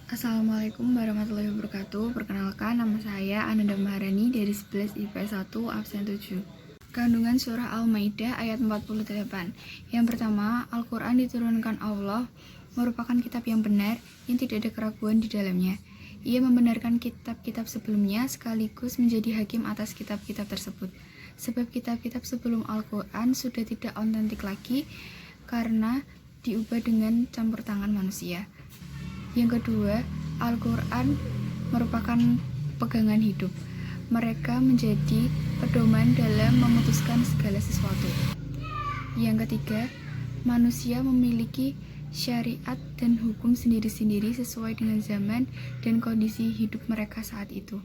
Assalamualaikum warahmatullahi wabarakatuh. Perkenalkan, nama saya Ananda Maharani dari 11 IPS 1 absen 7. Kandungan surah Al-Maidah ayat 48. Yang pertama, Al-Quran diturunkan Allah merupakan kitab yang benar yang tidak ada keraguan di dalamnya. Ia membenarkan kitab-kitab sebelumnya sekaligus menjadi hakim atas kitab-kitab tersebut. Sebab kitab-kitab sebelum Al-Quran sudah tidak otentik lagi karena diubah dengan campur tangan manusia. Yang kedua, Al-Quran merupakan pegangan hidup. Mereka menjadi pedoman dalam memutuskan segala sesuatu. Yang ketiga, manusia memiliki syariat dan hukum sendiri-sendiri sesuai dengan zaman dan kondisi hidup mereka saat itu.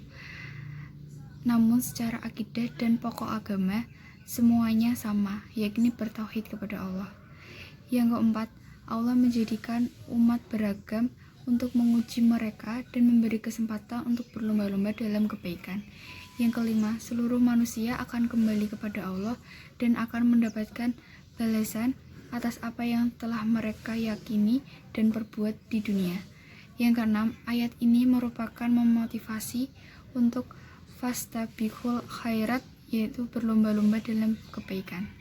Namun secara akidah dan pokok agama, semuanya sama, yakni bertauhid kepada Allah. Yang keempat, Allah menjadikan umat beragam untuk menguji mereka dan memberi kesempatan untuk berlomba-lomba dalam kebaikan. Yang kelima, seluruh manusia akan kembali kepada Allah dan akan mendapatkan balasan atas apa yang telah mereka yakini dan perbuat di dunia. Yang keenam, ayat ini merupakan memotivasi untuk fastabiqul khairat, yaitu berlomba-lomba dalam kebaikan.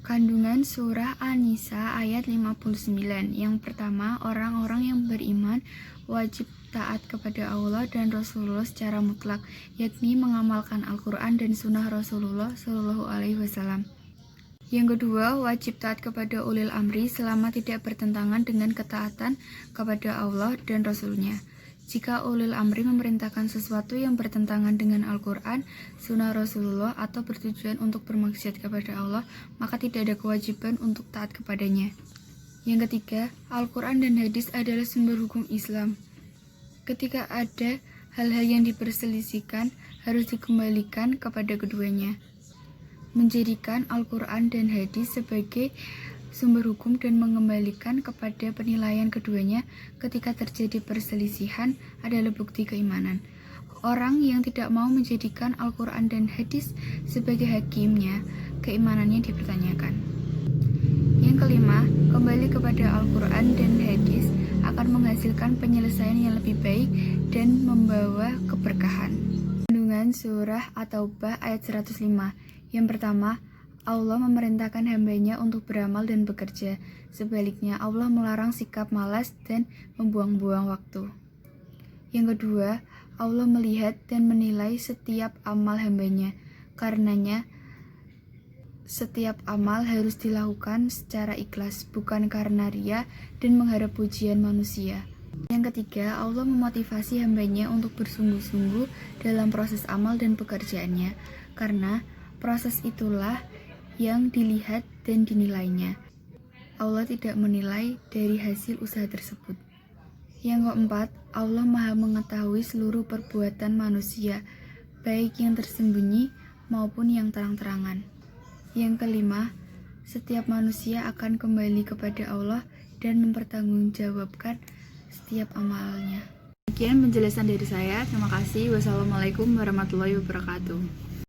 Kandungan surah An-Nisa ayat 59. Yang pertama, orang-orang yang beriman wajib taat kepada Allah dan Rasulullah secara mutlak, yakni mengamalkan Al-Quran dan sunnah Rasulullah SAW. Yang kedua, wajib taat kepada ulil amri selama tidak bertentangan dengan ketaatan kepada Allah dan Rasulnya. Jika ulil amri memerintahkan sesuatu yang bertentangan dengan Al-Quran, sunnah Rasulullah, atau bertujuan untuk bermaksiat kepada Allah, maka tidak ada kewajiban untuk taat kepadanya. Yang ketiga, Al-Quran dan hadis adalah sumber hukum Islam. Ketika ada hal-hal yang diperselisihkan, harus dikembalikan kepada keduanya. Menjadikan Al-Quran dan hadis sebagai sumber hukum dan mengembalikan kepada penilaian keduanya ketika terjadi perselisihan adalah bukti keimanan. Orang yang tidak mau menjadikan Al-Quran dan hadis sebagai hakimnya, keimanannya dipertanyakan. Yang kelima, kembali kepada Al-Quran dan hadis akan menghasilkan penyelesaian yang lebih baik dan membawa keberkahan. Kandungan surah At-Taubah ayat 105. Yang pertama, Allah memerintahkan hambanya untuk beramal dan bekerja. Sebaliknya, Allah melarang sikap malas dan membuang-buang waktu. Yang kedua, Allah melihat dan menilai setiap amal hambanya. Karenanya, setiap amal harus dilakukan secara ikhlas, bukan karena ria dan mengharap pujian manusia. Yang ketiga, Allah memotivasi hambanya untuk bersungguh-sungguh dalam proses amal dan pekerjaannya, karena proses itulah yang dilihat dan dinilainya. Allah tidak menilai dari hasil usaha tersebut. Yang keempat, Allah Maha mengetahui seluruh perbuatan manusia, baik yang tersembunyi maupun yang terang-terangan. Yang kelima, setiap manusia akan kembali kepada Allah dan mempertanggungjawabkan setiap amalnya. Sekian penjelasan dari saya. Terima kasih. Wassalamualaikum warahmatullahi wabarakatuh.